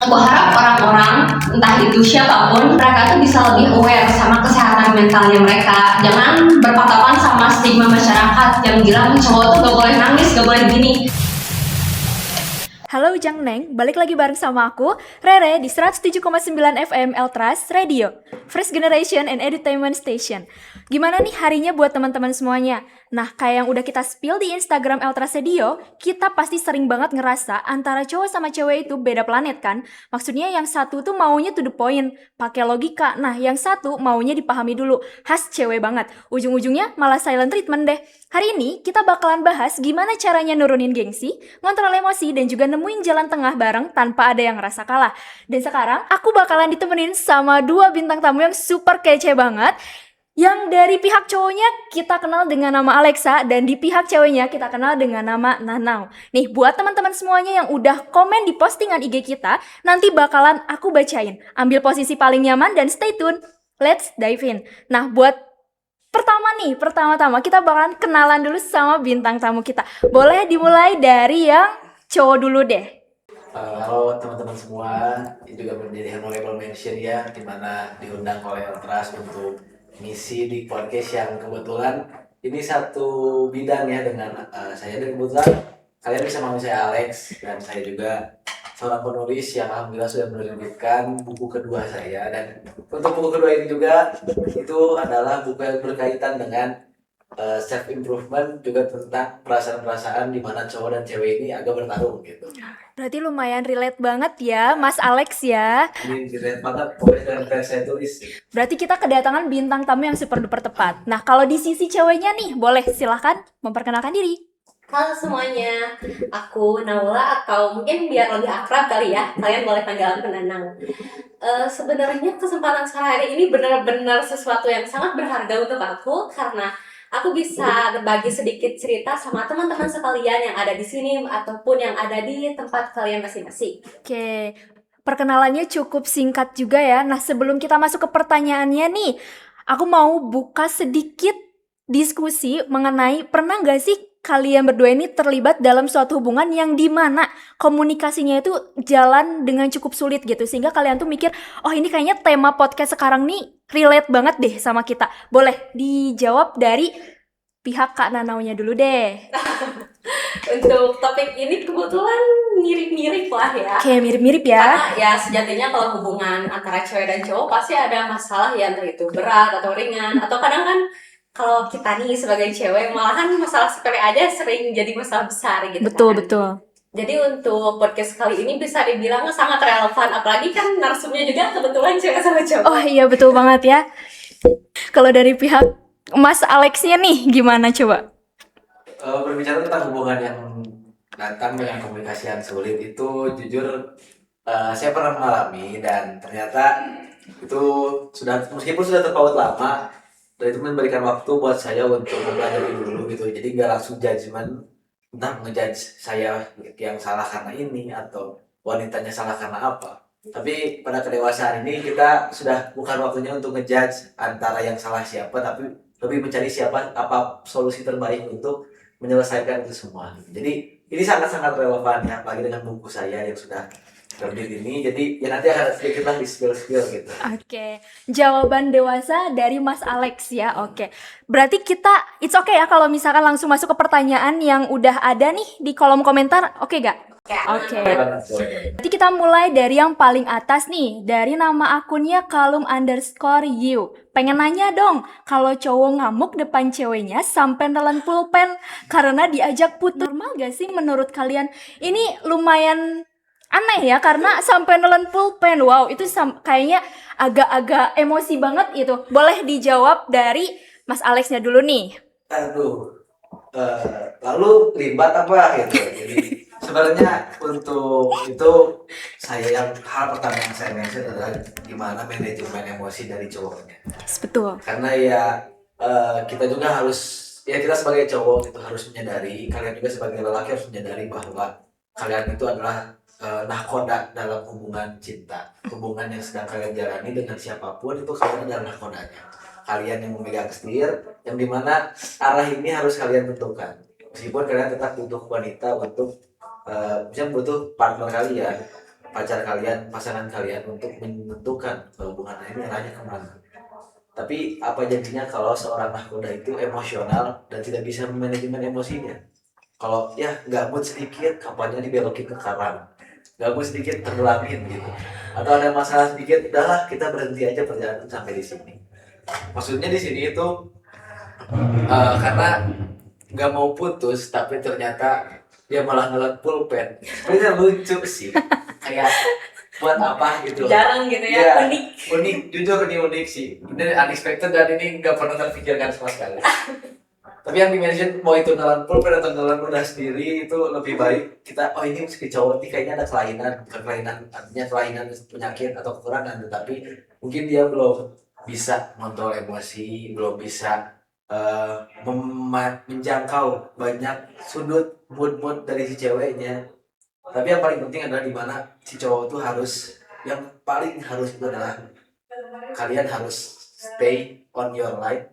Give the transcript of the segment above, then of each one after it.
Aku harap orang-orang, entah itu siapapun, mereka tuh bisa lebih aware sama kesehatan mentalnya mereka. Jangan berpatokan sama stigma masyarakat yang bilang cowok tuh gak boleh nangis, gak boleh gini. Halo Jang Neng, balik lagi bareng sama aku, Rere di 107,9 FM Eltras Radio, First Generation and Entertainment Station. Gimana nih harinya buat teman-teman semuanya? Nah, kayak yang udah kita spill di Instagram Eltras Radio, kita pasti sering banget ngerasa antara cowok sama cewek itu beda planet kan? Maksudnya yang satu tuh maunya to the point, pakai logika. Nah, yang satu maunya dipahami dulu, khas cewek banget. Ujung-ujungnya malah silent treatment deh. Hari ini kita bakalan bahas gimana caranya nurunin gengsi, ngontrol emosi, dan juga nemuin jalan tengah bareng tanpa ada yang ngerasa kalah. Dan sekarang aku bakalan ditemenin sama dua bintang tamu yang super kece banget. Yang dari pihak cowoknya kita kenal dengan nama Alexa, dan di pihak ceweknya kita kenal dengan nama Nanau. Nih, buat teman-teman semuanya yang udah komen di postingan IG kita, nanti bakalan aku bacain. Ambil posisi paling nyaman dan stay tune. Let's dive in. Nah, buat pertama-tama kita bakalan kenalan dulu sama bintang tamu kita. Boleh dimulai dari yang cowok dulu deh. Halo teman-teman semua, ini juga menjadi honorable mention ya, dimana diundang oleh Eltras untuk ngisi di podcast yang kebetulan ini satu bidang ya dengan saya, dan kebetulan kalian bisa manggil saya Alex, dan saya juga seorang penulis yang alhamdulillah sudah menerbitkan buku kedua saya. Dan untuk buku kedua ini juga itu adalah buku yang berkaitan dengan self improvement, juga tentang perasaan-perasaan di mana cowok dan cewek ini agak bertarung gitu. Berarti lumayan relate banget ya, Mas Alex ya. Ini relate banget pokoknya dengan apa yang saya tulis. Berarti kita kedatangan bintang tamu yang super duper tepat. Nah, kalau di sisi ceweknya nih, boleh silahkan memperkenalkan diri. Halo semuanya, aku Naula, atau mungkin biar lebih akrab kali ya, kalian boleh panggil aku Nanang. Sebenarnya kesempatan sehari ini benar-benar sesuatu yang sangat berharga untuk aku, karena aku bisa berbagi sedikit cerita sama teman-teman sekalian yang ada di sini ataupun yang ada di tempat kalian masing-masing. Oke, perkenalannya cukup singkat juga ya. Nah, sebelum kita masuk ke pertanyaannya nih, aku mau buka sedikit diskusi mengenai pernah nggak sih kalian berdua ini terlibat dalam suatu hubungan yang dimana komunikasinya itu jalan dengan cukup sulit gitu, sehingga kalian tuh mikir, oh ini kayaknya tema podcast sekarang nih relate banget deh sama kita. Boleh dijawab dari pihak Kak Nanaunya dulu deh. Untuk topik ini kebetulan mirip-mirip lah ya. Kayak mirip-mirip ya. Karena ya sejatinya kalau hubungan antara cewek dan cowok pasti ada masalah ya, entah itu berat atau ringan, atau kadang kan kalau kita nih sebagai cewek malahan masalah sepele aja sering jadi masalah besar gitu. Betul, kan. betul. Jadi untuk podcast kali ini bisa dibilang sangat relevan, apalagi kan narsumnya juga kebetulan cewek sama cowok. Oh iya, betul banget ya. Kalau dari pihak Mas Alexnya nih gimana coba? Berbicara tentang hubungan yang datang dengan komunikasi yang sulit itu jujur saya pernah mengalami, dan ternyata itu sudah, meskipun sudah terpaut lama, dan itu memberikan waktu buat saya untuk mempelajari dulu gitu. Jadi nggak langsung judgement, entah ngejudge saya yang salah karena ini atau wanitanya salah karena apa. Tapi pada kedewasaan ini kita sudah bukan waktunya untuk ngejudge antara yang salah siapa, tapi lebih mencari siapa apa solusi terbaik untuk menyelesaikan itu semua. Jadi ini sangat-sangat relevan ya, apalagi dengan buku saya yang sudah terbit ini. Jadi ya nanti akan sedikit lah di spill gitu. Oke, jawaban dewasa dari Mas Alex ya. Oke, berarti kita it's okay ya kalau misalkan langsung masuk ke pertanyaan yang udah ada nih di kolom komentar. Oke gak? Oke. Berarti kita mulai dari yang paling atas nih, dari nama akunnya kalum_you. Pengen nanya dong, kalau cowok ngamuk depan ceweknya sampai nelen pulpen karena diajak putus, normal gak sih menurut kalian? Ini lumayan aneh ya, karena sampai nelen pulpen. Wow, itu kayaknya agak-agak emosi banget itu. Boleh dijawab dari Mas Alexnya dulu nih. Aduh, lalu ribet apa gitu. Jadi sebenarnya untuk itu hal pertama yang saya mention adalah gimana manajemen emosi dari cowoknya. Yes, betul. Karena ya kita juga harus, ya kita sebagai cowok itu harus menyadari, kalian juga sebagai lelaki harus menyadari bahwa kalian itu adalah nahkoda dalam hubungan cinta. Hubungan yang sedang kalian jalani dengan siapapun itu kalian adalah nahkodanya. Kalian yang memegang setir, yang dimana arah ini harus kalian tentukan. Meskipun kalian tetap butuh wanita untuk misalnya butuh partner kalian, pacar kalian, pasangan kalian untuk menentukan hubungan ini arahnya kemana. Tapi apa jadinya kalau seorang nahkoda itu emosional dan tidak bisa manajemen emosinya? Kalau ya gabut sedikit, kapannya dibelokin ke kanan, gabut sedikit tenggelamin gitu. Atau ada masalah sedikit, udahlah kita berhenti aja perjalanan sampai di sini. Maksudnya di sini itu karena nggak mau putus, tapi ternyata dia malah ngelat pulpen. Itu lucu sih, kayak buat apa gitu. Jarang gitu ya, Ya, unik. unik, jujur ini unik sih. Ini unexpected dan ini nggak pernah terpikirkan sama sekali. Tapi yang di-mention mau itu nelan pulpen atau nelan udah sendiri itu lebih baik kita ini meski cowok nih kayaknya ada kelainan, bukan kelainan artinya kelainan penyakit atau kekurangan, tetapi mungkin dia belum bisa kontrol emosi, belum bisa menjangkau banyak sudut mood dari si ceweknya. Tapi yang paling penting adalah di mana si cowok tuh harus, yang paling harus itu adalah kalian harus stay on your line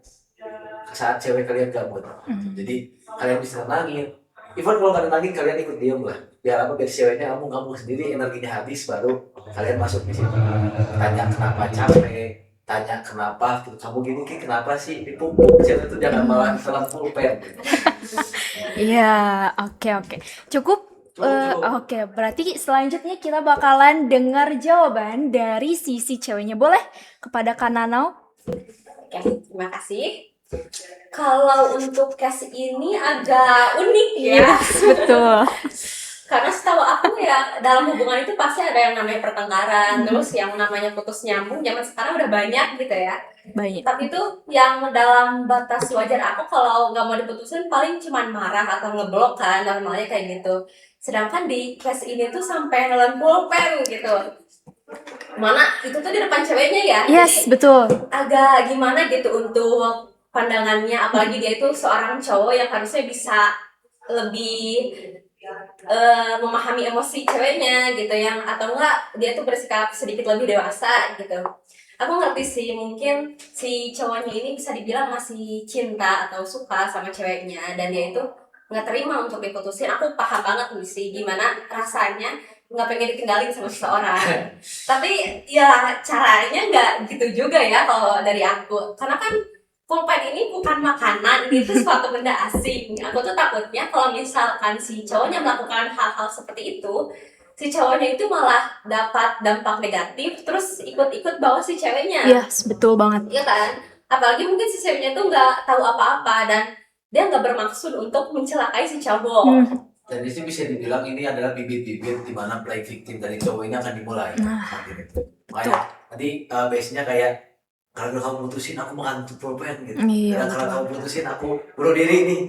saat cewek kalian gabut. Jadi kalian bisa tenangin. Even kalau nggak tenangin kalian ikut diem lah. Biar apa? Biar ceweknya kamu sendiri energinya habis baru kalian masuk di situ. Tanya kenapa capek, tanya kenapa kamu gini kenapa sih dipupuk, cewek itu jangan malah salah pulpen. Iya, oke. Cukup. Oke, berarti selanjutnya kita bakalan dengar jawaban dari sisi ceweknya. Boleh kepada Kak Nanau? Oke, terima kasih. Kalau untuk case ini agak unik ya. Betul. Karena setahu aku ya dalam hubungan itu pasti ada yang namanya pertengkaran, terus yang namanya putus nyambung. Zaman sekarang udah banyak gitu ya. Banyak. Tapi itu yang dalam batas wajar aku kalau nggak mau diputusin paling cuman marah atau ngeblok kan, normalnya kayak gitu. Sedangkan di case ini tuh sampai nelen pulpen gitu. Mana itu tuh di depan ceweknya ya. Yes, Jadi betul. agak gimana gitu untuk pandangannya, apalagi dia itu seorang cowok yang harusnya bisa lebih memahami emosi ceweknya gitu, yang atau enggak dia tuh bersikap sedikit lebih dewasa gitu. Aku ngerti sih, mungkin si cowoknya ini bisa dibilang masih cinta atau suka sama ceweknya dan dia itu nggak terima untuk diputusin. Aku paham banget nih sih gimana rasanya nggak pengen ditinggalin sama seseorang. Tapi ya caranya nggak gitu juga ya kalau dari aku, karena kan pulpen ini bukan makanan, itu suatu benda asing. Aku tuh takutnya kalau misalkan si cowoknya melakukan hal-hal seperti itu, si cowoknya itu malah dapat dampak negatif, terus ikut-ikut bawa si ceweknya. Yes, betul banget. Iya kan? Apalagi mungkin si ceweknya tuh nggak tahu apa-apa dan dia nggak bermaksud untuk mencelakai si cowok. Dan ini bisa dibilang ini adalah bibit-bibit di mana play victim dari cowok ini akan dimulai. Makanya tadi base-nya kayak kalau kamu putusin aku mengantuk pulpen gitu. Iya, Dan kalau kamu putusin aku bunuh diri nih.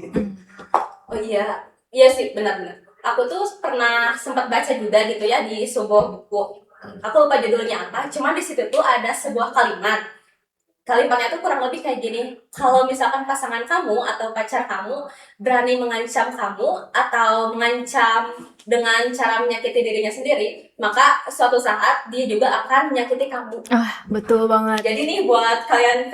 Oh iya, iya sih benar-benar. Aku tuh pernah sempat baca juga gitu ya di sebuah buku. Aku lupa judulnya apa, cuma di situ tuh ada sebuah kalimat. Kalimatnya tuh kurang lebih kayak gini. Kalau misalkan pasangan kamu atau pacar kamu berani mengancam kamu atau mengancam dengan cara menyakiti dirinya sendiri, maka suatu saat dia juga akan menyakiti kamu. Betul banget. Jadi nih buat kalian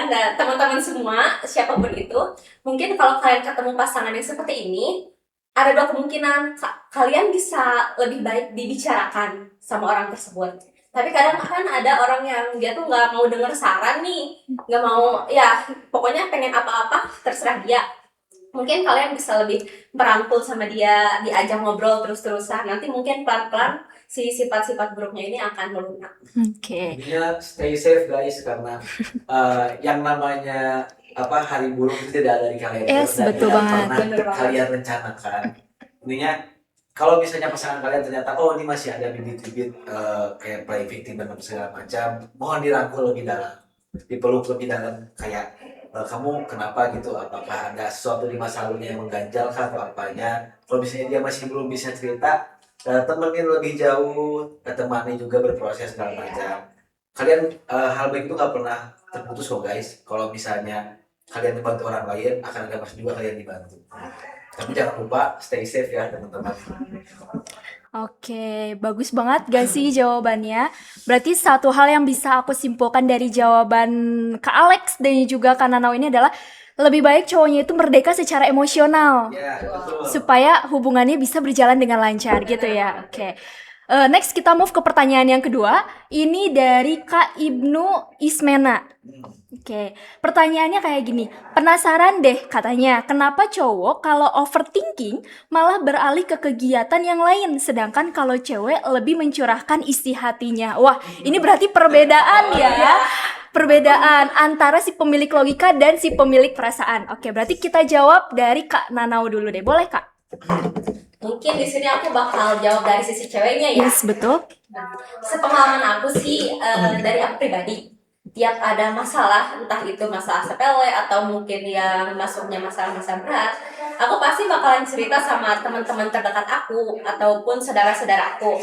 dan teman-teman semua, siapapun itu, mungkin kalau kalian ketemu pasangan yang seperti ini, ada dua kemungkinan. Kalian bisa lebih baik dibicarakan sama orang tersebut. Tapi kadang kan ada orang yang dia tuh nggak mau denger saran nih, nggak mau, ya pokoknya pengen apa-apa terserah dia. Mungkin kalian bisa lebih merangkul sama dia, diajak ngobrol terus-terusan. Nanti mungkin pelan-pelan si sifat-sifat buruknya ini akan melunak. Oke. Intinya stay safe guys, karena yang namanya hari buruk itu tidak ada di kalender. Yes, dan betul tidak banget. pernah Bener banget. kalian rencanakan. Intinya kalau misalnya pasangan kalian ternyata ini masih ada bibit-bibit kayak play victim dan segala macam, mohon dirangkul lebih dalam, dipeluk lebih dalam, kayak kamu kenapa gitu, apakah ada sesuatu di masa lalunya yang mengganjal kah atau apanya. Kalau misalnya dia masih belum bisa cerita, temenin lebih jauh, temani juga berproses segala macam. Kalian hal baik itu gak pernah terputus kok guys. Kalau misalnya kalian dibantu orang lain, akan ada masa juga kalian dibantu. Tapi jangan lupa stay safe ya teman-teman. Oke, bagus banget gak sih jawabannya? Berarti satu hal yang bisa aku simpulkan dari jawaban Kak Alex dan juga Kak Nanau ini adalah lebih baik cowoknya itu merdeka secara emosional Ya, betul. supaya hubungannya bisa berjalan dengan lancar gitu ya. Oke. Next kita move ke pertanyaan yang kedua. Ini dari Kak Ibnu Ismena. Oke, pertanyaannya kayak gini. Penasaran deh katanya, kenapa cowok kalau overthinking malah beralih ke kegiatan yang lain, sedangkan kalau cewek lebih mencurahkan isi hatinya. Wah, ini berarti perbedaan ya. Perbedaan antara si pemilik logika dan si pemilik perasaan. Oke, berarti kita jawab dari Kak Nanau dulu deh. Boleh, Kak? Mungkin di sini aku bakal jawab dari sisi ceweknya ya. Yes, betul. Nah, sepengalaman aku sih dari aku pribadi, tiap ada masalah, entah itu masalah sepele atau mungkin yang masuknya masalah-masalah berat, aku pasti bakalan cerita sama teman-teman terdekat aku ataupun saudara-saudara aku.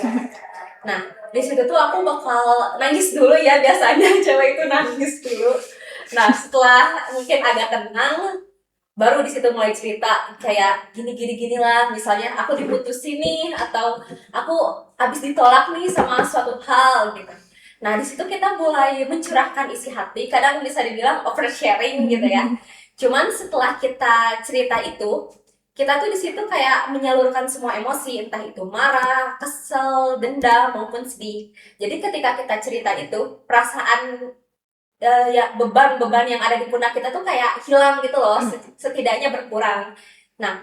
Nah, di situ tuh aku bakal nangis dulu ya, biasanya cewek itu nangis dulu. Nah, setelah mungkin agak tenang, baru di situ mulai cerita kayak gini lah, misalnya aku diputusin nih atau aku habis ditolak nih sama suatu hal gitu. Nah, di situ kita mulai mencurahkan isi hati, kadang bisa dibilang oversharing gitu ya. Cuman setelah kita cerita itu, kita tuh di situ kayak menyalurkan semua emosi, entah itu marah, kesel, dendam maupun sedih. Jadi ketika kita cerita itu, perasaan ya beban-beban yang ada di pundak kita tuh kayak hilang gitu loh, setidaknya berkurang. Nah,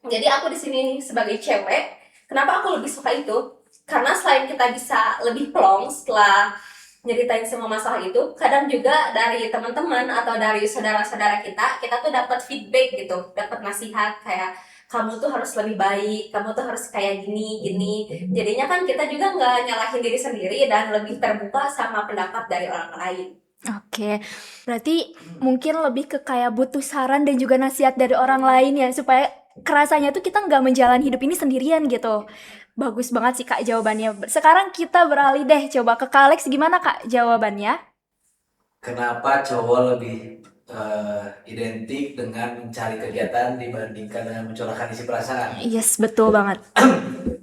jadi aku di sini sebagai cewek, kenapa aku lebih suka itu? Karena selain kita bisa lebih plong setelah nyeritain semua masalah itu, kadang juga dari teman-teman atau dari saudara-saudara kita tuh dapat feedback gitu, dapat nasihat kayak kamu tuh harus lebih baik, kamu tuh harus kayak gini. Jadinya kan kita juga nggak nyalahin diri sendiri dan lebih terbuka sama pendapat dari orang lain. Oke, berarti mungkin lebih ke kayak butuh saran dan juga nasihat dari orang lain ya, supaya kerasanya tuh kita nggak menjalani hidup ini sendirian gitu. Bagus banget sih Kak jawabannya. Sekarang kita beralih deh, coba ke Kak Alex, gimana Kak jawabannya? Kenapa cowok lebih identik dengan mencari kegiatan dibandingkan dengan mencurahkan isi perasaan? Yes, betul banget.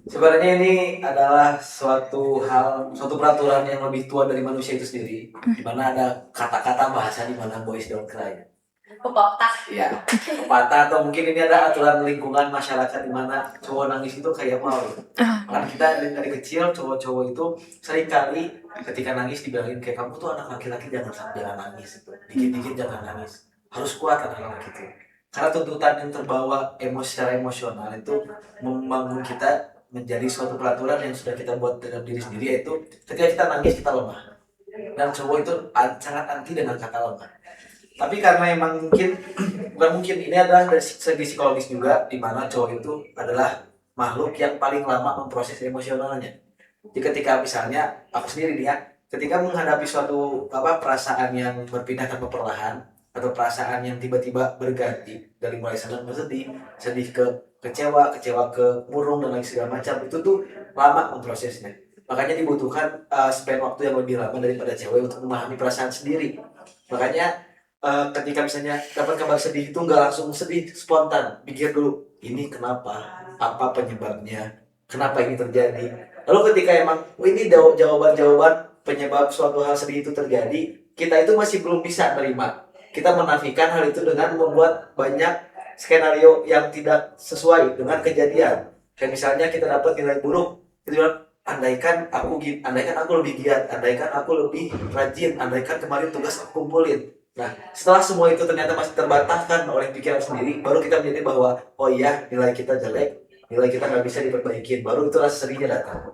Sebenarnya ini adalah suatu peraturan yang lebih tua dari manusia itu sendiri, di mana ada kata-kata bahasa di mana boys don't cry. Pepatah. Ya, pepatah atau mungkin ini ada aturan lingkungan masyarakat di mana cowok nangis itu kayak malu. Karena kita dari kecil cowok-cowok itu seringkali ketika nangis dibilangin kayak kamu tuh anak laki-laki jangan nangis, dikit-dikit jangan nangis, harus kuat anak laki itu. Karena tuntutan yang terbawa secara emosional itu membangun kita menjadi suatu peraturan yang sudah kita buat dengan diri sendiri, yaitu ketika kita nangis kita lemah, dan cowok itu sangat anti dengan kata lemah. Tapi karena emang bukan mungkin, ini adalah dari segi psikologis juga, di mana cowok itu adalah makhluk yang paling lama memproses emosionalnya. Jadi ketika misalnya aku sendiri nih ya, ketika menghadapi suatu perasaan yang berpindah tanpa perlahan, atau perasaan yang tiba-tiba berganti dari mulai senang ke sedih ke kecewa ke murung dan lain segala macam, itu tuh lama memprosesnya. Makanya dibutuhkan spend waktu yang lebih lama daripada cewek untuk memahami perasaan sendiri. Makanya ketika misalnya dapat kabar sedih itu nggak langsung sedih spontan, pikir dulu ini kenapa, apa penyebabnya, kenapa ini terjadi. Lalu ketika emang ini jawaban penyebab suatu hal sedih itu terjadi, kita itu masih belum bisa terima. Kita menafikan hal itu dengan membuat banyak skenario yang tidak sesuai dengan kejadian. Kayak misalnya kita dapat nilai buruk, itu andaikan aku lebih giat, andaikan aku lebih rajin, andaikan kemarin tugas aku kumpulin. Nah, setelah semua itu ternyata masih terbataskan oleh pikiran sendiri, baru kita menjadi bahwa oh iya, nilai kita jelek, nilai kita nggak bisa diperbaikin, baru itu rasa sedihnya datang.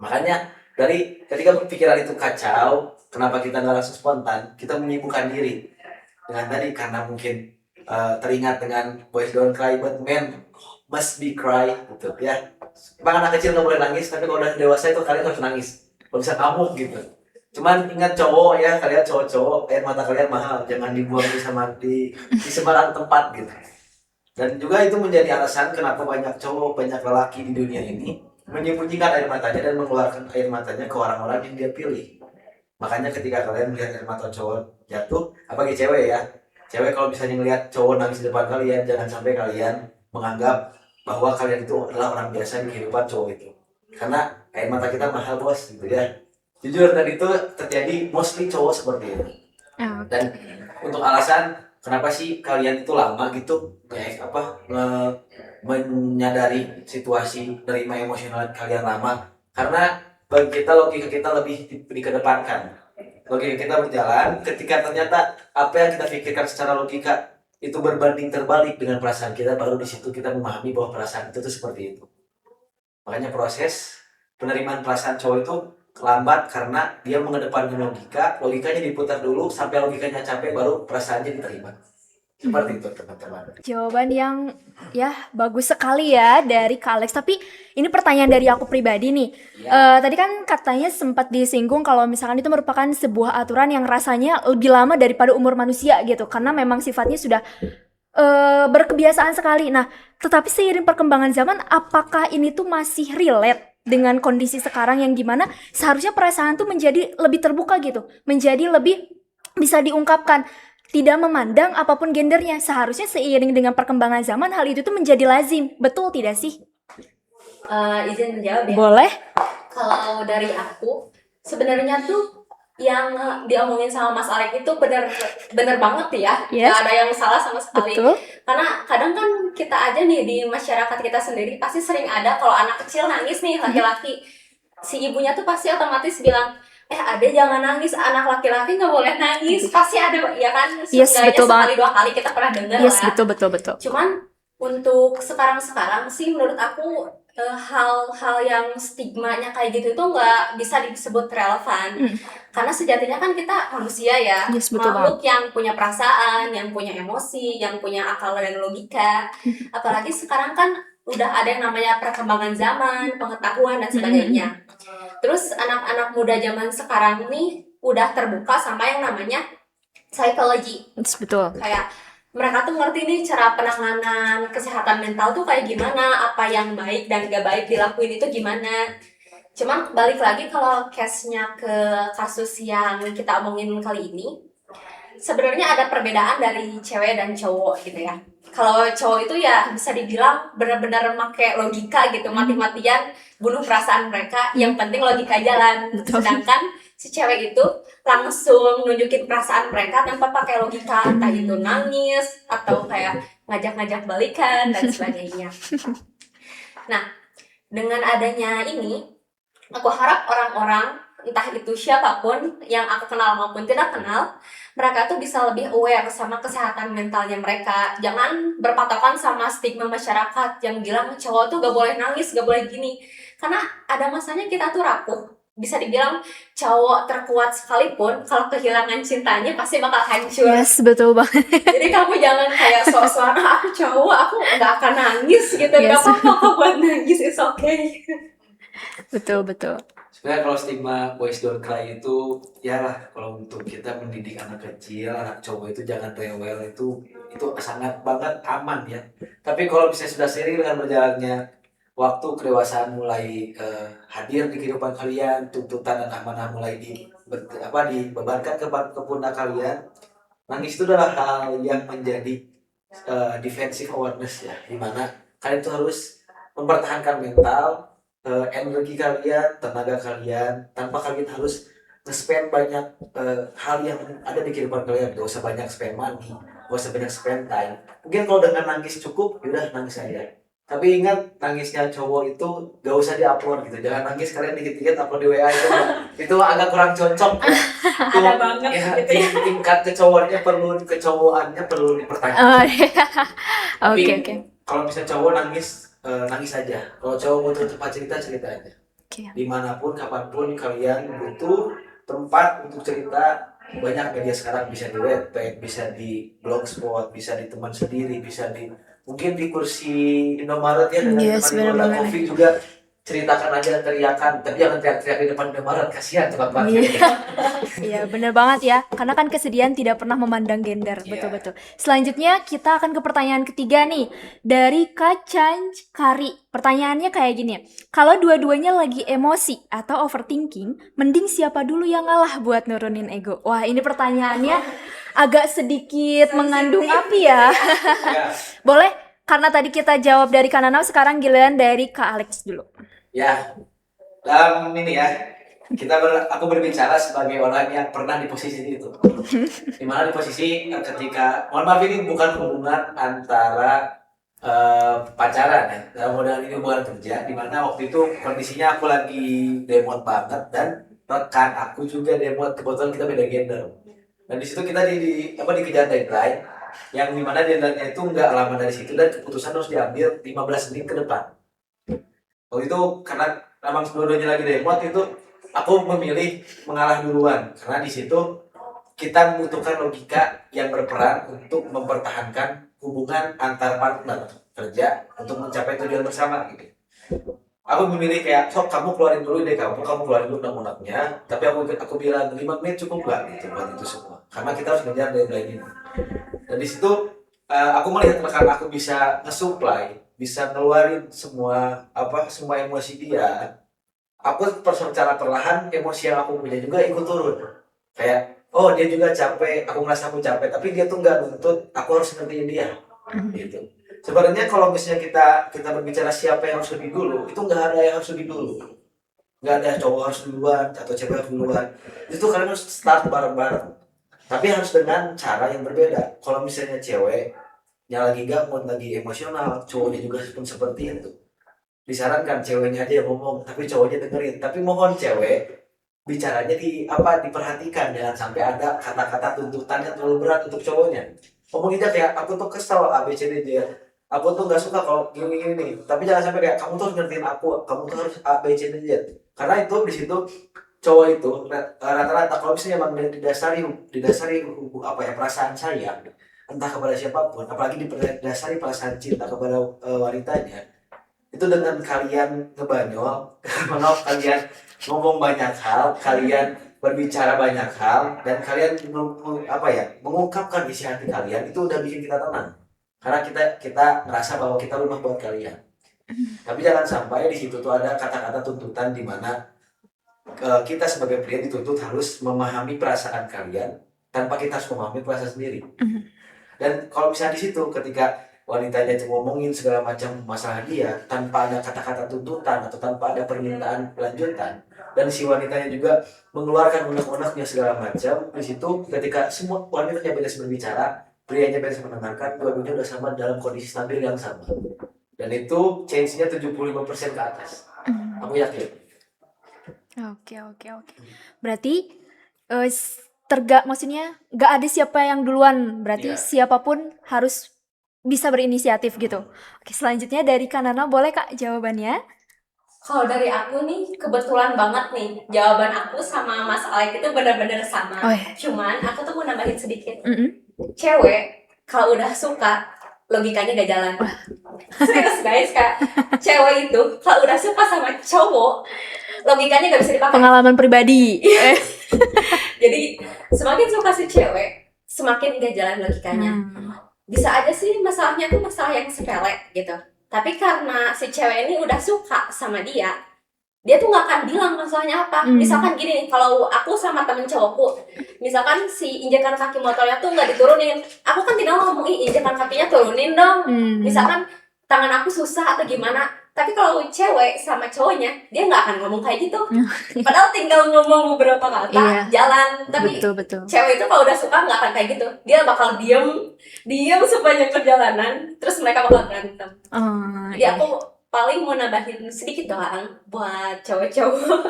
Makanya dari ketika pikiran itu kacau, kenapa kita nggak langsung spontan, kita menyibukkan diri dengan tadi, karena mungkin teringat dengan boys don't cry but men must be cry gitu ya. Emang anak kecil nggak boleh nangis, tapi kalau udah dewasa itu kalian harus nangis, kalau bisa ngamuk gitu. Cuman ingat cowok ya, kalian cowok-cowok, air mata kalian mahal, jangan dibuang di sembarang tempat gitu. Dan juga itu menjadi alasan kenapa banyak lelaki di dunia ini menyembunyikan air matanya dan mengeluarkan air matanya ke orang-orang yang dia pilih. Makanya ketika kalian melihat air mata cowok jatuh, apalagi cewek ya, cewek kalau misalnya melihat cowok nangis di depan kalian, jangan sampai kalian menganggap bahwa kalian itu adalah orang biasa di kehidupan cowok itu. Karena air mata kita mahal bos, gitu ya. Jujur, dan itu terjadi mostly cowok seperti itu. Dan untuk alasan kenapa sih kalian itu lama gitu menyadari situasi nerima emosional kalian lama, Karena bagi kita logika kita lebih dikedepankan. Logika kita berjalan ketika ternyata apa yang kita pikirkan secara logika itu berbanding terbalik dengan perasaan kita, baru di situ kita memahami bahwa perasaan itu tuh seperti itu. Makanya proses penerimaan perasaan cowok itu lambat karena dia mengedepankan logika, logikanya diputar dulu sampai logikanya capek baru perasaannya diterima. Seperti itu teman-teman. Jawaban yang ya bagus sekali ya dari Kak Alex. Tapi ini pertanyaan dari aku pribadi nih. Tadi kan katanya sempat disinggung kalau misalkan itu merupakan sebuah aturan yang rasanya lebih lama daripada umur manusia gitu. Karena memang sifatnya sudah berkebiasaan sekali. Nah, tetapi seiring perkembangan zaman, apakah ini tuh masih relate dengan kondisi sekarang yang gimana seharusnya perasaan tuh menjadi lebih terbuka gitu, menjadi lebih bisa diungkapkan, tidak memandang apapun gendernya. Seharusnya seiring dengan perkembangan zaman hal itu tuh menjadi lazim, betul tidak sih? Izin menjawab ya. Boleh? Kalau dari aku, sebenarnya tuh yang diomongin sama Mas Alek itu bener banget ya. Yes. Gak ada yang salah sama sekali. Betul. Karena kadang kan kita aja nih di masyarakat kita sendiri pasti sering ada kalau anak kecil nangis nih laki-laki, si ibunya tuh pasti otomatis bilang, adek jangan nangis, anak laki-laki nggak boleh nangis. Pasti ada ya kan? Yes, betul sekali 2 kali kita pernah dengar Yes, lah. betul. Cuman untuk sekarang sih menurut aku hal-hal yang stigmanya kayak gitu itu nggak bisa disebut relevan. Karena sejatinya kan kita manusia ya, Yes, betul makhluk yang punya perasaan, yang punya emosi, yang punya akal dan logika. Apalagi sekarang kan udah ada yang namanya perkembangan zaman, pengetahuan dan sebagainya. Terus anak-anak muda zaman sekarang ini udah terbuka sama yang namanya psikologi. Yes, betul. Kayak mereka tuh ngerti nih cara penanganan kesehatan mental tuh kayak gimana, apa yang baik dan gak baik dilakuin itu gimana. Cuman balik lagi kalau case-nya ke kasus yang kita omongin kali ini, sebenarnya ada perbedaan dari cewek dan cowok gitu ya. Kalau cowok itu ya bisa dibilang benar-benar pakai logika gitu, mati-matian bunuh perasaan mereka, yang penting logika jalan. Sedangkan si cewek itu langsung nunjukin perasaan mereka tanpa pakai logika, entah itu nangis atau kayak ngajak-ngajak balikan dan sebagainya. Nah, dengan adanya ini, aku harap orang-orang entah itu siapapun yang aku kenal maupun tidak kenal, mereka tuh bisa lebih aware sama kesehatan mentalnya mereka. Jangan berpatokan sama stigma masyarakat yang bilang cowok tuh gak boleh nangis, gak boleh gini. Karena ada masanya kita tuh rapuh. Bisa dibilang cowok terkuat sekalipun kalau kehilangan cintanya pasti bakal hancur. Yes, betul banget. Jadi kamu jangan kayak sok-sokan, aku cowok, aku gak akan nangis gitu. Yes. Gak apa-apa kok buat nangis, it's okay. Betul. Sebenarnya kalau stigma boys don't cry itu, ya lah, kalau untuk kita mendidik anak kecil, anak cowok itu jangan rewel, itu sangat banget aman ya. Tapi kalau bisa sudah seiring dengan berjalannya waktu, kedewasaan mulai hadir di kehidupan kalian, tuntutan dan amanah mulai dibebankan ke pundak kalian, nangis itu adalah hal yang menjadi defensive awareness ya, dimana kalian itu harus mempertahankan mental, energi kalian, tenaga kalian, tanpa kalian harus nge-spend banyak hal yang ada di kehidupan kalian. Gak usah banyak spend money, gak usah banyak spend time. Mungkin kalau dengan nangis cukup, yaudah nangis aja. Tapi ingat, nangisnya cowok itu gak usah di-upload gitu. Jangan nangis kalian dikit-dikit upload di WA itu agak kurang cocok. Ada banget ya, gitu ya. tingkat kecowokannya perlu dipertanyakan. Oke. Kalau misalnya cowok nangis aja. Kalau cowok butuh tempat cerita aja. Oke. Dimanapun, kapanpun kalian butuh tempat untuk cerita, banyak media sekarang, bisa di Wattpad, bisa di Blogspot, bisa di teman sendiri, bisa mungkin di kursi Indomaret ya, dengan Yes, teman benar-benar. kopi juga. Ceritakan aja, teriakan, tapi jangan teriak-teriak di depan Indomaret, kasihan tukang parkir. Iya, bener banget ya. Karena kan kesedihan tidak pernah memandang gender. Iya. Betul-betul. Selanjutnya kita akan ke pertanyaan ketiga nih. Dari Kak Chanj Kari. Pertanyaannya kayak gini. Kalau dua-duanya lagi emosi atau overthinking, mending siapa dulu yang ngalah buat nurunin ego? Wah, ini pertanyaannya agak sedikit mengandung api ya. Ya. Boleh? Karena tadi kita jawab dari Kak Nanau, sekarang giliran dari Kak Alex dulu. Ya, dalam ini ya, aku berbicara sebagai orang yang pernah di posisi itu. Dimana di posisi ketika, mohon maaf, ini bukan hubungan antara pacaran ya, dalam modal ini hubungan kerja, di mana waktu itu kondisinya aku lagi demot banget dan rekan aku juga demot, kebetulan kita beda gender. Dan di situ kita dikejar deadline, yang dimana deadline-nya itu nggak lama dari situ dan keputusan harus diambil 15 menit ke depan. Waktu itu karena memang dua-duanya lagi demot itu, aku memilih mengalah duluan karena di situ kita membutuhkan logika yang berperan untuk mempertahankan hubungan antar partner kerja untuk mencapai tujuan bersama gitu. Aku memilih kayak, sok kamu keluarin dulu deh, kamu keluarin dulu undang-undangnya, tapi aku bilang 5 menit cukup gak gitu buat itu semua, karena kita harus ngejar deadline ini. Dan di situ aku melihat rekan aku bisa nge-supply, bisa ngeluarin semua emosi dia. Aku secara perlahan emosi yang aku punya juga ikut turun. Kayak, oh dia juga capek, aku ngerasa aku capek, tapi dia tuh nggak nuntut aku harus ngertiin dia, gitu. Sebenarnya kalau misalnya kita berbicara siapa yang harus lebih dulu, itu nggak ada yang harus lebih dulu, nggak ada cowok harus duluan atau cewek harus duluan. Itu kalian harus start bareng-bareng, tapi harus dengan cara yang berbeda. Kalau misalnya ceweknya lagi gabut, lagi emosional, cowoknya juga pun seperti itu. Disarankan ceweknya aja yang ngomong, tapi cowoknya dengerin. Tapi mohon cewek bicaranya diperhatikan, jangan sampai ada kata-kata tuntutan yang terlalu berat untuk cowoknya. Ngomong aja kayak, aku tuh kesel ABCD, aku tuh nggak suka kalau gini nih, tapi jangan sampai kayak kamu tuh harus ngertiin aku, kamu tuh harus ABCD. Karena itu di situ cowok itu rata-rata kalau misalnya emang didasari perasaan sayang entah kepada siapapun, apalagi didasari perasaan cinta kepada wanitanya, itu dengan kalian ngebanyol, kalian ngomong banyak hal, kalian berbicara banyak hal, dan kalian mengungkapkan isi hati kalian, itu udah bikin kita tenang. Karena kita ngerasa bahwa kita rumah buat kalian. Tapi jangan sampai di situ tuh ada kata-kata tuntutan di mana kita sebagai pria dituntut harus memahami perasaan kalian tanpa kita harus memahami perasaan sendiri. Dan kalau misalnya di situ ketika wanitanya ngomongin segala macam masalah dia tanpa ada kata-kata tuntutan atau tanpa ada permintaan lanjutan, dan si wanitanya juga mengeluarkan unek-uneknya segala macam, di situ ketika semua wanitanya bebas berbicara, prianya bebas mendengarkan, dua-duanya udah sama dalam kondisi stabil yang sama, dan itu change-nya 75% ke atas. Aku yakin. Oke. Berarti maksudnya nggak ada siapa yang duluan. Berarti siapapun harus bisa berinisiatif gitu. Oke, selanjutnya dari Kanana, boleh Kak jawabannya? Kalau dari aku nih, kebetulan banget nih, jawaban aku sama Mas Alek itu benar-benar sama. Oh, iya. Cuman aku tuh mau nambahin sedikit. Cewek kalau udah suka, logikanya gak jalan. Serius guys, Kak. Cewek itu kalau udah suka sama cowok, logikanya gak bisa dipakai. Pengalaman pribadi. Jadi semakin suka si cewek, semakin gak jalan logikanya. Bisa aja sih masalahnya tuh masalah yang sepele gitu. Tapi karena si cewek ini udah suka sama dia tuh gak akan bilang masalahnya apa. Misalkan gini nih, kalau aku sama temen cowokku, misalkan si injakan kaki motornya tuh gak diturunin, aku kan tidak ngomong, injakan kakinya turunin dong. Misalkan tangan aku susah atau gimana. Tapi kalau cewek sama cowoknya, dia gak akan ngomong kayak gitu. Padahal tinggal ngomong beberapa kata, jalan. Tapi betul. Cewek itu kalau udah suka gak akan kayak gitu. Dia bakal diem sepanjang perjalanan, terus mereka bakal berantem. Jadi aku paling mau nambahin sedikit doang buat cowok-cowok.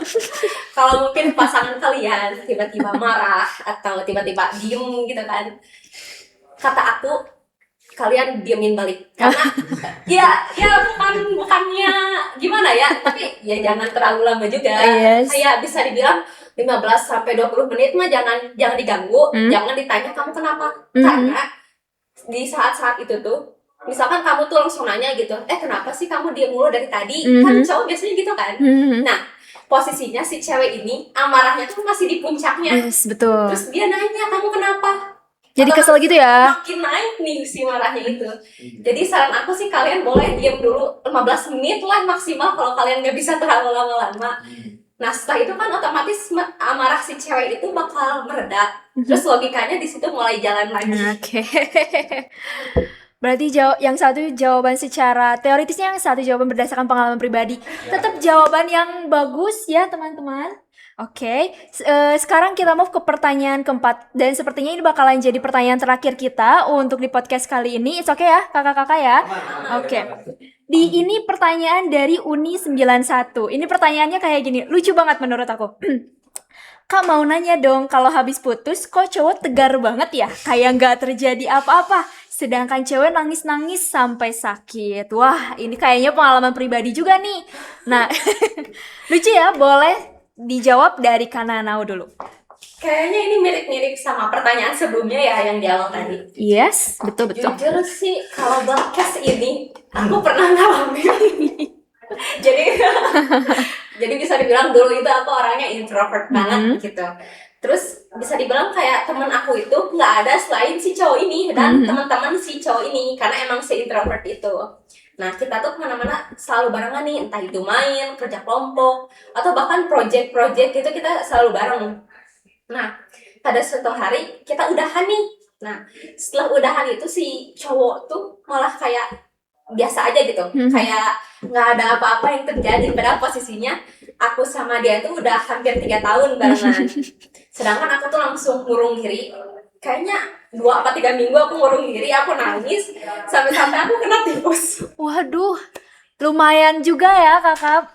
Kalau mungkin pasangan kalian tiba-tiba marah atau tiba-tiba diem gitu kan, kata aku, kalian diemin balik. Karena bukannya gimana ya, tapi ya jangan terlalu lama juga. Kayak bisa dibilang 15-20 menit mah jangan diganggu, jangan ditanya kamu kenapa. Karena di saat-saat itu tuh, misalkan kamu tuh langsung nanya gitu, kenapa sih kamu diem mulu dari tadi? Kan cowok biasanya gitu kan. Nah, posisinya si cewek ini amarahnya tuh masih di puncaknya. Yes, betul. Terus dia nanya, kamu kenapa? Jadi kesel gitu ya? Makin naik nih si marahnya itu. Jadi saran aku sih kalian boleh diem dulu 15 menit lah maksimal kalau kalian gak bisa terlalu lama-lama. Nah setelah itu kan otomatis amarah si cewek itu bakal mereda. Terus logikanya di situ mulai jalan lagi. Oke. Berarti yang satu jawaban secara teoritisnya, yang satu jawaban berdasarkan pengalaman pribadi. Tetap jawaban yang bagus ya teman-teman. Oke, sekarang kita move ke pertanyaan keempat. Dan sepertinya ini bakalan jadi pertanyaan terakhir kita untuk di podcast kali ini. It's okay ya, kakak-kakak ya? Oke. Di ini pertanyaan dari Uni 91. Ini pertanyaannya kayak gini, lucu banget menurut aku. Kak mau nanya dong, kalau habis putus kok cowok tegar banget ya? Kayak nggak terjadi apa-apa. Sedangkan cewek nangis-nangis sampai sakit. Wah, ini kayaknya pengalaman pribadi juga nih. Nah, lucu ya, boleh dijawab dari Kananau dulu. Kayaknya ini mirip-mirip sama pertanyaan sebelumnya ya yang di awal tadi. Yes, betul-betul. Jujur sih kalau podcast ini aku pernah ngalamin ini. Jadi jadi bisa dibilang dulu itu aku orangnya introvert banget gitu. Terus bisa dibilang kayak temen aku itu nggak ada selain si cowok ini dan teman-teman si cowok ini karena emang si introvert itu. Nah kita tuh kemana-mana selalu barengan nih, entah itu main, kerja kelompok, atau bahkan project-project gitu kita selalu bareng. Nah pada suatu hari kita udahan nih. Nah setelah udahan itu si cowok tuh malah kayak biasa aja gitu, kayak nggak ada apa-apa yang terjadi. Padahal posisinya aku sama dia tuh udah hampir 3 tahun barengan. Sedangkan aku tuh langsung ngurung diri. Kayaknya 2 atau 3 minggu aku ngurung diri, aku nangis sampai-sampai aku kena tifus. Waduh, lumayan juga ya kakak.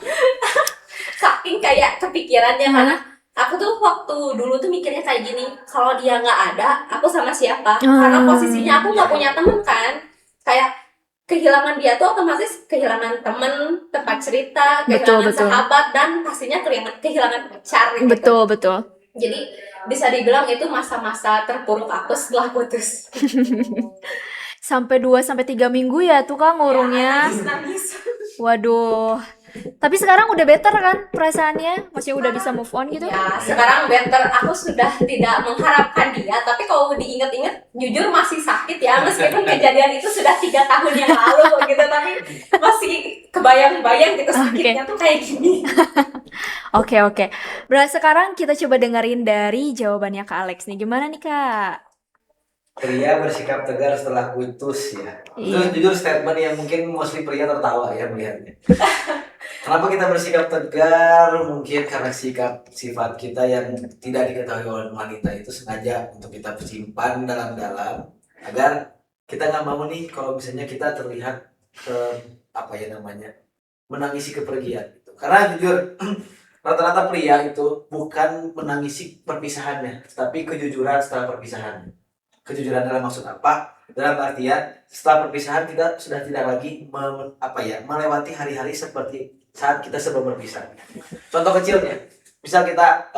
Saking kayak kepikirannya karena aku tuh waktu dulu tuh mikirnya kayak gini, kalau dia nggak ada, aku sama siapa? Karena posisinya aku nggak punya temen kan, kayak kehilangan dia tuh otomatis kehilangan temen, tempat cerita, kehilangan sahabat, dan pastinya kehilangan pacar gitu. Betul. Jadi bisa dibilang itu masa-masa terpuruk aku setelah putus. Sampai 2-3 minggu ya tuh Kak ngurungnya. Ya, nangis. Waduh. Tapi sekarang udah better kan perasaannya? Maksudnya udah bisa move on gitu? Ya, sekarang better. Aku sudah tidak mengharapkan dia, tapi kalau diinget-inget, jujur masih sakit ya. Meskipun kejadian itu sudah 3 tahun yang lalu gitu, tapi masih kebayang-bayang gitu sakitnya tuh kayak gini. Oke. Berarti sekarang kita coba dengerin dari jawabannya Kak Alex nih. Gimana nih Kak? Pria bersikap tegar setelah putus ya. Itu jujur statement yang mungkin mostly pria tertawa ya melihatnya. Kenapa kita bersikap tegar? Mungkin karena sifat kita yang tidak diketahui oleh wanita itu sengaja untuk kita simpan dalam-dalam agar kita nggak mau nih kalau misalnya kita terlihat menangisi kepergian gitu. Karena jujur rata-rata pria itu bukan menangisi perpisahannya, tapi kejujuran setelah perpisahannya. Kejujuran dalam maksud apa? Dalam artian setelah perpisahan kita sudah tidak lagi melewati hari-hari seperti saat kita sebelum berpisah. Contoh kecilnya, misal kita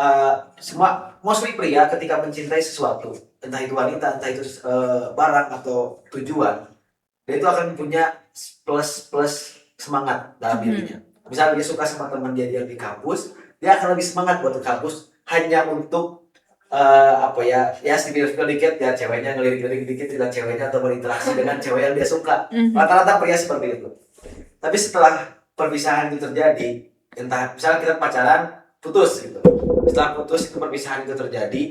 semua mostly pria ketika mencintai sesuatu, entah itu wanita, entah itu barang atau tujuan, dia itu akan punya plus semangat dalam dirinya. Misal dia suka sama teman dia di kampus, dia akan lebih semangat buat ke kampus hanya untuk spill dikit ya ceweknya, ngelirik-lirik dikit tidak ceweknya, atau berinteraksi dengan cewek yang dia suka. Rata-rata pria seperti itu. Tapi setelah perpisahan itu terjadi, entah misalnya kita pacaran putus gitu, setelah putus itu perpisahan itu terjadi,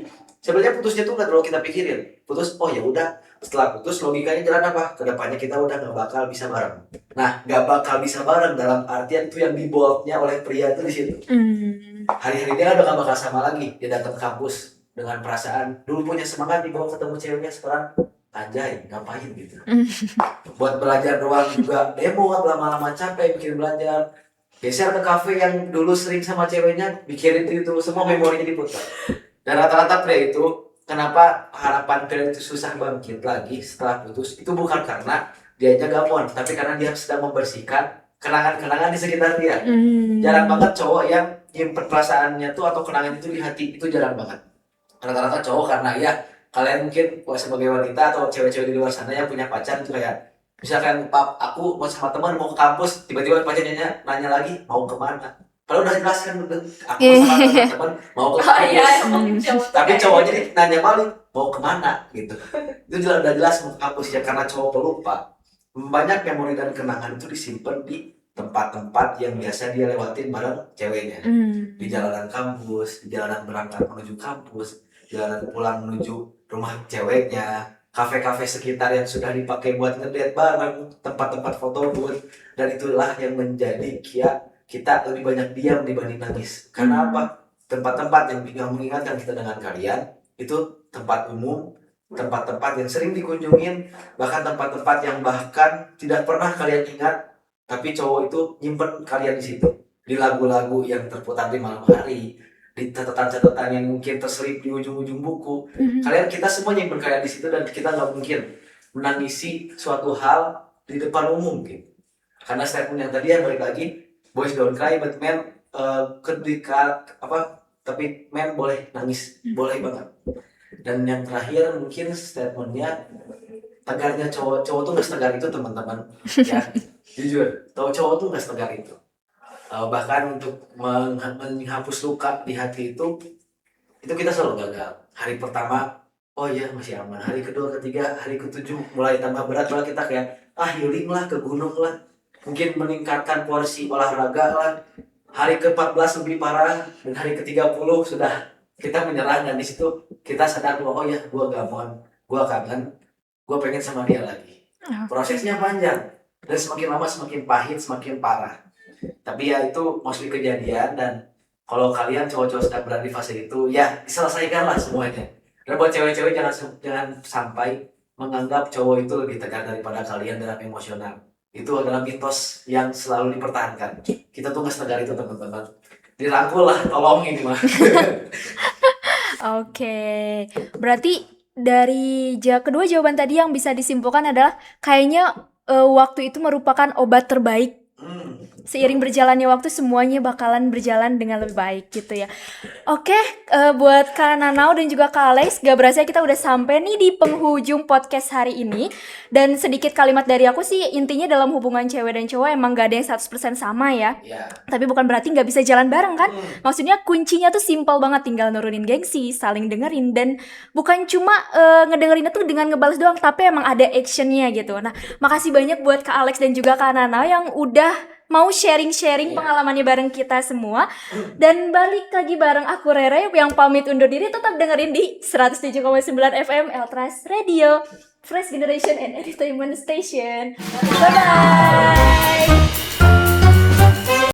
sebenarnya putusnya tuh nggak terlalu kita pikirin. Putus, oh ya udah, setelah putus logikanya jalan apa? Kedepannya kita udah nggak bakal bisa bareng. Nah, nggak bakal bisa bareng dalam artian itu yang diboltnya oleh pria itu di situ. Hari-hari dia udah nggak bakal sama lagi. Dia datang ke kampus dengan perasaan dulu punya semangat dibawa ketemu ceweknya, sekarang anjay ngapain gitu. Buat belajar doang juga demo, lama-lama capek bikin belajar. Geser ke kafe yang dulu sering sama ceweknya, pikirin itu semua memorinya diputar. Dan rata-rata pria itu kenapa harapan pria itu susah bangkit lagi setelah putus, itu bukan karena dianya gamon, tapi karena dia sedang membersihkan kenangan-kenangan di sekitar dia. Jarang banget cowok yang nyimpen perasaannya tuh atau kenangan itu di hati, itu jarang banget. Rata-rata cowok karena ya kalian mungkin sebagai wanita atau cewek-cewek di luar sana yang punya pacar itu kayak misalkan aku mau sama teman mau ke kampus, tiba-tiba pacarnya nanya lagi mau kemana, padahal udah jelaskan aku sama teman mau ke kampus. Tapi cowoknya nanya balik mau kemana gitu, itu udah jelas mau ke kampus ya, karena cowok pelupa. Banyak memori dan kenangan itu disimpan di tempat-tempat yang biasa dia lewatin bareng ceweknya, di jalanan kampus, di jalanan berangkat menuju kampus, jalanan pulang menuju rumah ceweknya, kafe-kafe sekitar yang sudah dipakai buat ngedate bareng, tempat-tempat foto booth. Dan itulah yang menjadi kita lebih banyak diam dibanding nangis. Karena apa? tempat-tempat yang mengingatkan kita dengan kalian itu tempat umum, tempat-tempat yang sering dikunjungin, bahkan tempat-tempat yang bahkan tidak pernah kalian ingat, tapi cowok itu nyimpen kalian di situ, di lagu-lagu yang terputar di malam hari, di catatan-catatan yang mungkin terselip di ujung-ujung buku. Kita semua nyimpen kalian di situ, dan kita nggak mungkin menangisi suatu hal di depan umum gitu. Karena statement yang tadi yang balik lagi, boys don't cry but men ketika tapi men boleh nangis, boleh banget. Dan yang terakhir mungkin statementnya, tegarnya cowok tuh nggak setegar itu teman-teman. Ya jujur, cowok tuh nggak setegar itu. Bahkan untuk menghapus luka di hati itu kita selalu gagal. Hari pertama, oh iya masih aman. Hari kedua, ketiga, hari ketujuh mulai tambah berat lah, kita kayak healing lah, ke gunung lah, mungkin meningkatkan porsi olahraga lah. Hari ke-14 lebih parah, dan hari ke-30 sudah kita menyerah, dan di situ kita sadar bahwa oh ya gue gamon, gue kangen, gue pengen sama dia lagi. Prosesnya panjang, dan semakin lama semakin pahit, semakin parah. Tapi ya itu mostly kejadian, dan kalau kalian cowok-cowok sedang berada di fase itu, ya diselesaikanlah semuanya. Dan buat cewek-cewek jangan sampai menganggap cowok itu lebih tegar daripada kalian dalam emosional. Itu adalah mitos yang selalu dipertahankan. Kita tuh nggak setegar itu teman-teman. Dirangkul lah, tolong ini mah. Oke, berarti dari kedua jawaban tadi yang bisa disimpulkan adalah kayaknya waktu itu merupakan obat terbaik. Seiring berjalannya waktu semuanya bakalan berjalan dengan lebih baik gitu ya. Oke, buat Kak Nanau dan juga Kak Alex, gak berasa kita udah sampai nih di penghujung podcast hari ini. Dan sedikit kalimat dari aku sih, intinya dalam hubungan cewek dan cowok emang gak ada yang 100% sama ya. Tapi bukan berarti gak bisa jalan bareng kan. Maksudnya kuncinya tuh simple banget, tinggal nurunin gengsi, saling dengerin. Dan bukan cuma ngedengerinnya tuh dengan ngebales doang, tapi emang ada actionnya gitu. Nah, makasih banyak buat Kak Alex dan juga Kak Nanau yang udah mau sharing-sharing pengalamannya bareng kita semua. Dan balik lagi bareng aku Rere yang pamit undur diri. Tetap dengerin di 107,9 FM Eltras Radio, Fresh Generation and Entertainment Station. Bye-bye.